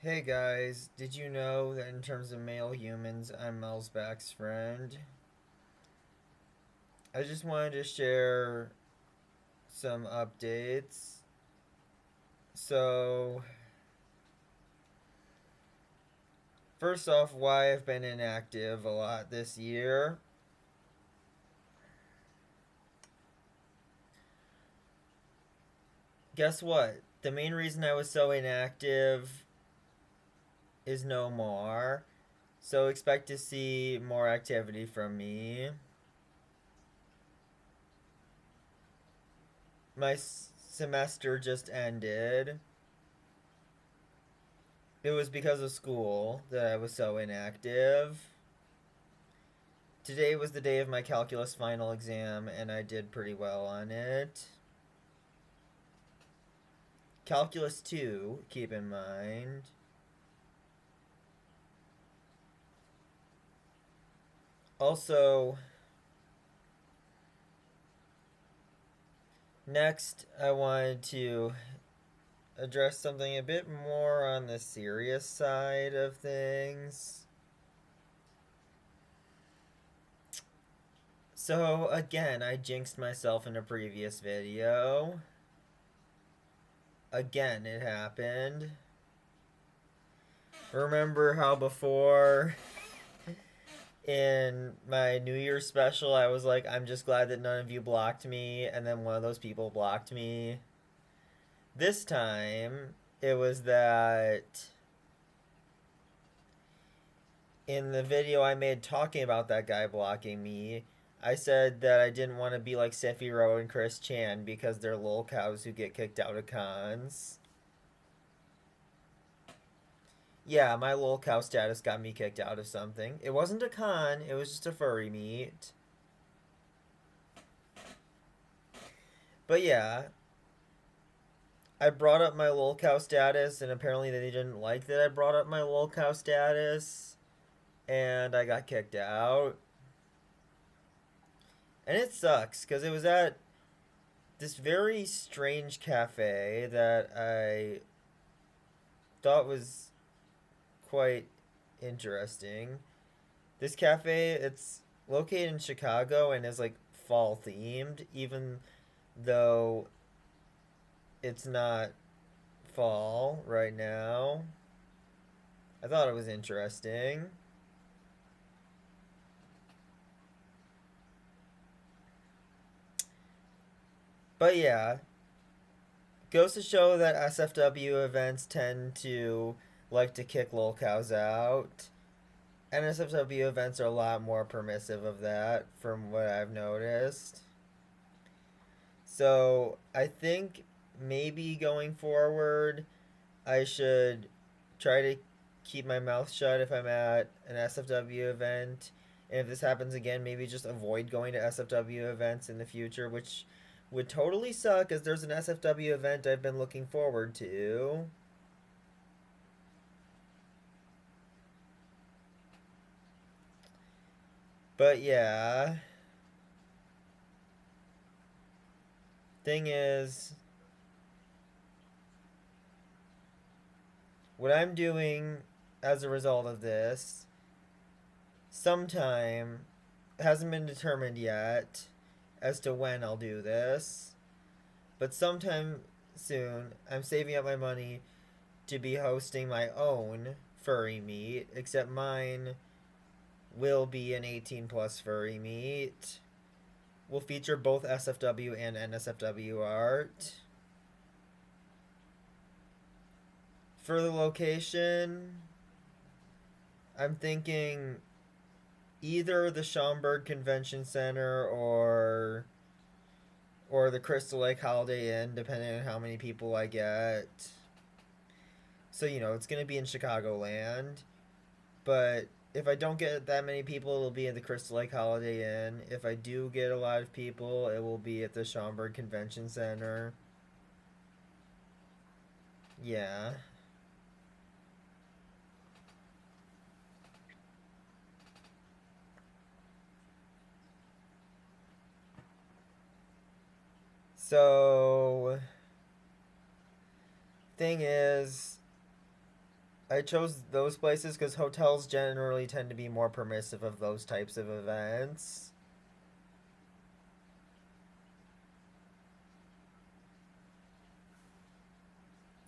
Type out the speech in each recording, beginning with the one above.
Hey guys, did you know that in terms of male humans, I'm Mel's best friend? I just wanted to share some updates. So, first off, why I've been inactive a lot this year. Guess what? The main reason I was so inactive is no more. So, expect to see more activity from me. My semester just ended. It was because of school that I was so inactive. Today was the day of my calculus final exam, and I did pretty well on it. Calculus 2, keep in mind. Also, next, I wanted to address something a bit more on the serious side of things. So, again, I jinxed myself in a previous video. Again, it happened. Remember how before in my New Year's special, I was like, I'm just glad that none of you blocked me, and then one of those people blocked me. This time, it was that in the video I made talking about that guy blocking me, I said that I didn't want to be like Sephiroth and Chris Chan because they're lol cows who get kicked out of cons. Yeah, my lol cow status got me kicked out of something. It wasn't a con, it was just a furry meet. But yeah, I brought up my lolcow status, and apparently they didn't like that I brought up my lolcow status, and I got kicked out. And it sucks, because it was at this very strange cafe that I thought was quite interesting. This cafe, it's located in Chicago and is like fall themed, even though it's not fall right now. I thought it was interesting. But yeah, goes to show that SFW events tend to like to kick lolcows out. NSFW events are a lot more permissive of that, from what I've noticed. So I think maybe going forward, I should try to keep my mouth shut if I'm at an SFW event. And if this happens again, maybe just avoid going to SFW events in the future, which would totally suck as there's an SFW event I've been looking forward to. But yeah, thing is, what I'm doing as a result of this, sometime, hasn't been determined yet as to when I'll do this, but sometime soon, I'm saving up my money to be hosting my own furry meet, except mine will be an 18 plus furry meet. Will feature both SFW and NSFW art. For the location, I'm thinking either the Schaumburg Convention Center or the Crystal Lake Holiday Inn, depending on how many people I get. So it's gonna be in Chicagoland, but if I don't get that many people, it'll be at the Crystal Lake Holiday Inn. If I do get a lot of people, it will be at the Schaumburg Convention Center. Yeah. So, thing is, I chose those places because hotels generally tend to be more permissive of those types of events.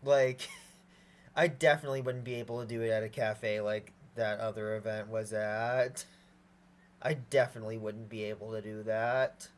Like, I definitely wouldn't be able to do it at a cafe like that other event was at. I definitely wouldn't be able to do that.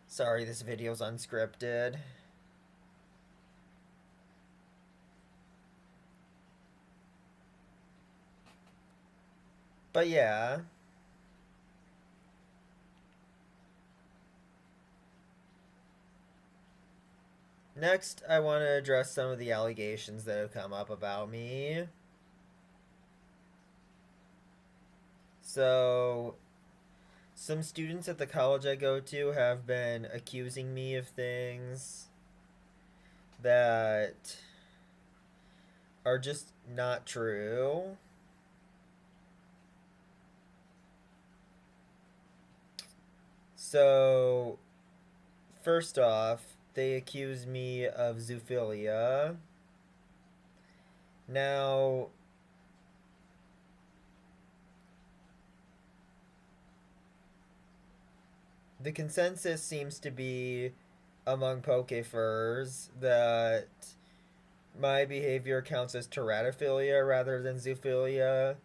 Sorry, this video's unscripted. But yeah. Next, I want to address some of the allegations that have come up about me. So, some students at the college I go to have been accusing me of things that are just not true. So, first off, they accuse me of zoophilia. Now, the consensus seems to be among Pokefurs that my behavior counts as teratophilia rather than zoophilia,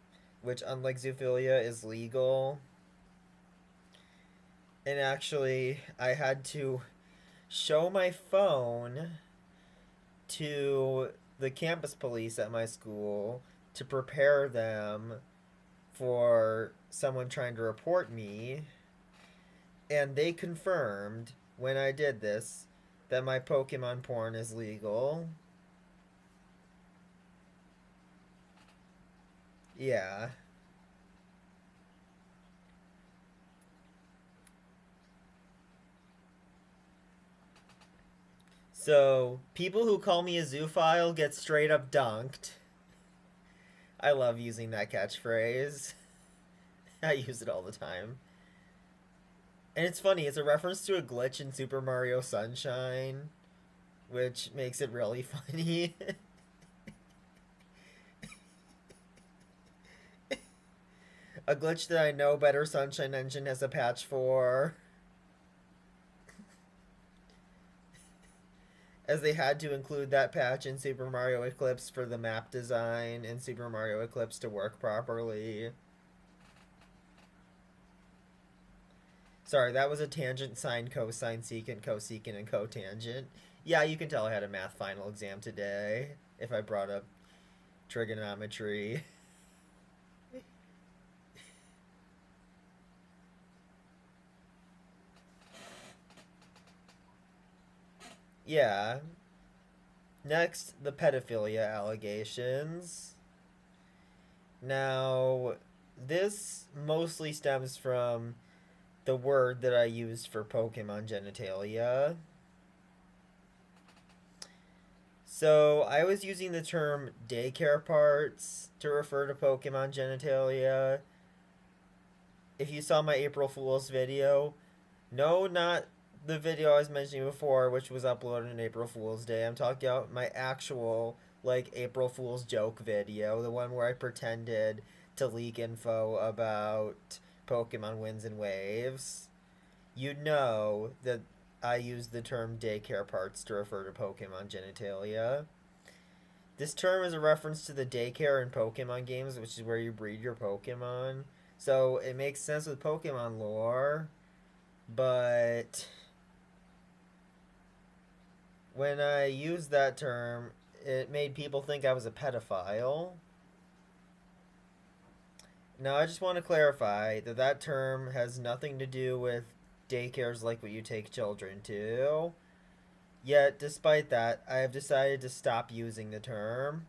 which, unlike zoophilia, is legal. And actually, I had to show my phone to the campus police at my school to prepare them for someone trying to report me. And they confirmed when I did this that my Pokemon porn is legal. Yeah. So, people who call me a zoophile get straight up dunked. I love using that catchphrase. I use it all the time. And it's funny, it's a reference to a glitch in Super Mario Sunshine, which makes it really funny. A glitch that I know Better Sunshine Engine has a patch for, as they had to include that patch in Super Mario Eclipse for the map design in Super Mario Eclipse to work properly. Sorry, that was a tangent, sine, cosine, secant, cosecant, and cotangent. Yeah, you can tell I had a math final exam today if I brought up trigonometry. Yeah. Next, the pedophilia allegations. Now, this mostly stems from the word that I used for Pokemon genitalia. So, I was using the term daycare parts to refer to Pokemon genitalia. If you saw my April Fool's video, no, not the video I was mentioning before, which was uploaded on April Fool's Day. I'm talking about my actual, like, April Fool's joke video, the one where I pretended to leak info about Pokemon Winds and Waves. You know that I use the term daycare parts to refer to Pokemon genitalia. This term is a reference to the daycare in Pokemon games, which is where you breed your Pokemon. So it makes sense with Pokemon lore, but when I used that term, it made people think I was a pedophile. Now, I just want to clarify that that term has nothing to do with daycares like what you take children to. Yet, despite that, I have decided to stop using the term.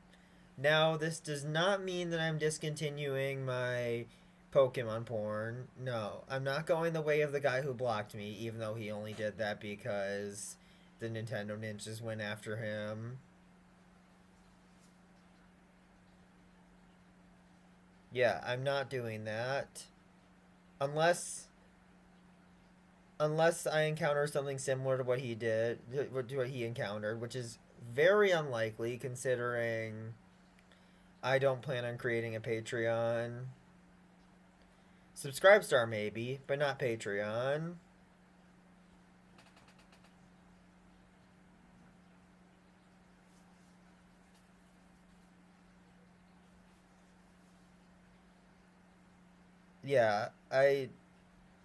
Now, this does not mean that I'm discontinuing my Pokemon porn. No, I'm not going the way of the guy who blocked me, even though he only did that because the Nintendo ninjas went after him. Yeah, I'm not doing that. Unless unless I encounter something similar to what he did, to what he encountered, which is very unlikely considering I don't plan on creating a Patreon. Subscribestar maybe, but not Patreon. Yeah, I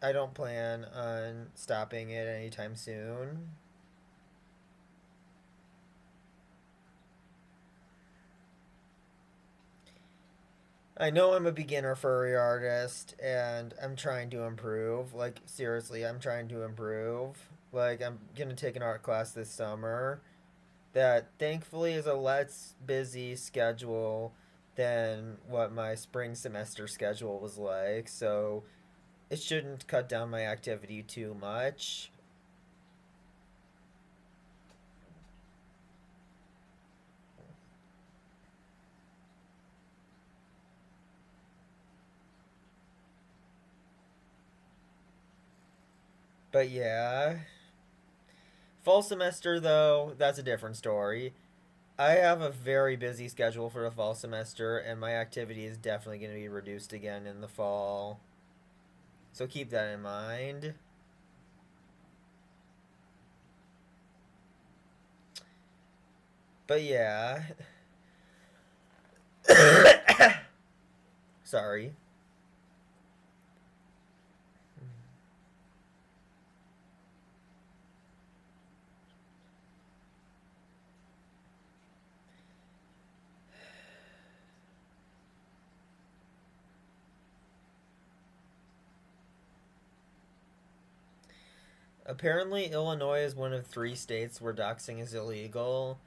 don't plan on stopping it anytime soon. I know I'm a beginner furry artist and I'm trying to improve. Like, seriously, I'm trying to improve. Like, I'm gonna take an art class this summer that thankfully is a less busy schedule than what my spring semester schedule was like. So, it shouldn't cut down my activity too much. But yeah, fall semester though, that's a different story. I have a very busy schedule for the fall semester, and my activity is definitely going to be reduced again in the fall. So keep that in mind. But yeah. Sorry. Apparently, Illinois is one of 3 states where doxing is illegal.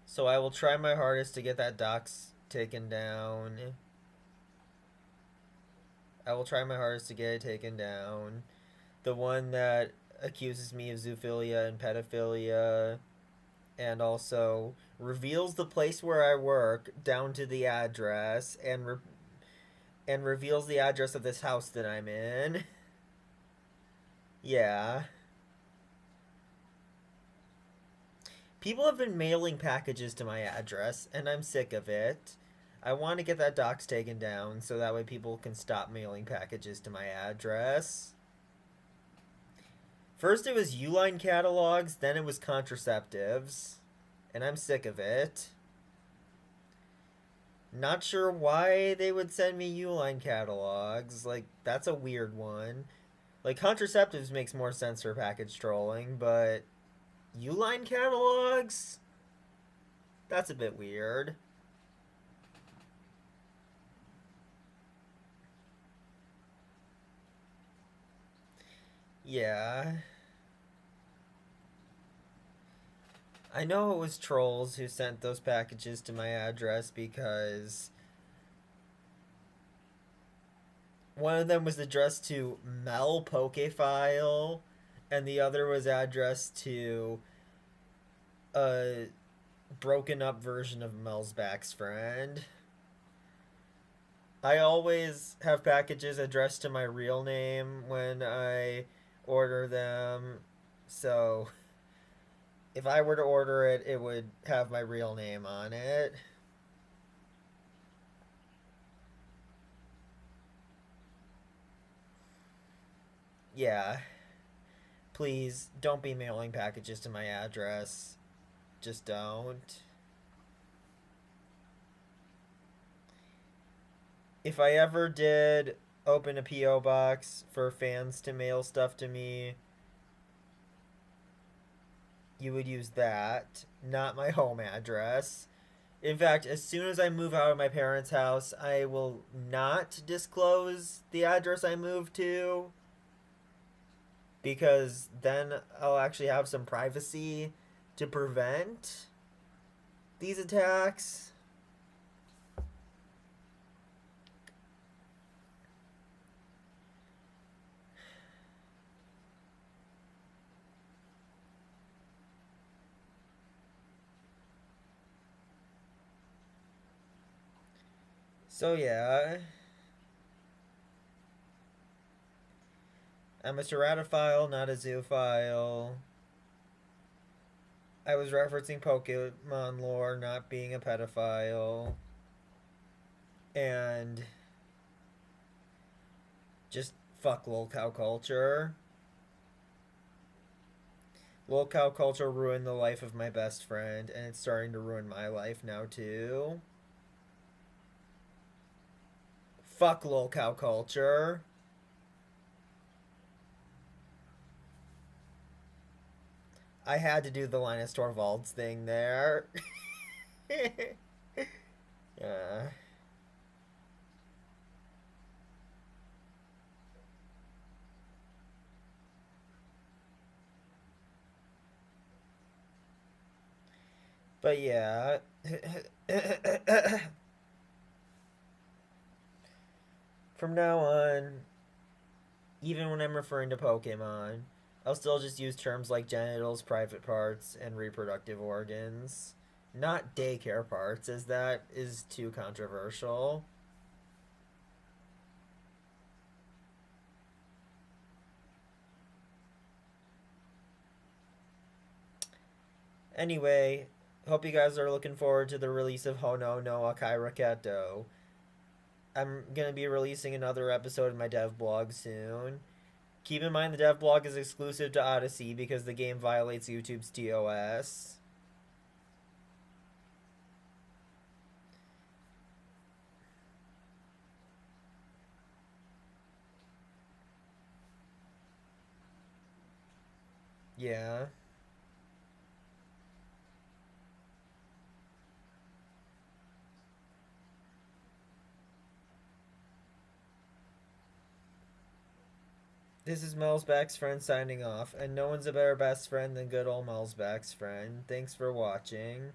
So I will try my hardest to get that dox taken down. I will try my hardest to get it taken down. The one that accuses me of zoophilia and pedophilia and also reveals the place where I work down to the address and reveals the address of this house that I'm in. Yeah. People have been mailing packages to my address, and I'm sick of it. I want to get that docs taken down so that way people can stop mailing packages to my address. First it was Uline catalogs, then it was contraceptives, and I'm sick of it. Not sure why they would send me Uline catalogs. Like, that's a weird one. Like, contraceptives makes more sense for package trolling, but Uline catalogs? That's a bit weird. Yeah. I know it was trolls who sent those packages to my address because one of them was addressed to Mel Pokefile and the other was addressed to a broken up version of Mel's Back's friend. I always have packages addressed to my real name when I order them. So if I were to order it, it would have my real name on it. Yeah. Please don't be mailing packages to my address. Just don't. If I ever did open a P.O. box for fans to mail stuff to me, you would use that, not my home address. In fact, as soon as I move out of my parents' house, I will not disclose the address I moved to because then I'll actually have some privacy to prevent these attacks. So yeah, I'm a teratophile, not a zoophile. I was referencing Pokemon lore, not being a pedophile. And just fuck lol cow culture. Lol cow culture ruined the life of my best friend, and it's starting to ruin my life now too. Fuck lol cow culture. I had to do the Linus Torvalds thing there. Yeah. But yeah. From now on, even when I'm referring to Pokemon, I'll still just use terms like genitals, private parts, and reproductive organs. Not daycare parts, as that is too controversial. Anyway, hope you guys are looking forward to the release of Hono no Akai Raketo. I'm gonna be releasing another episode of my dev blog soon. Keep in mind the dev blog is exclusive to Odyssey because the game violates YouTube's TOS. Yeah. This is Melsback's friend signing off, and no one's a better best friend than good old Melsback's friend. Thanks for watching.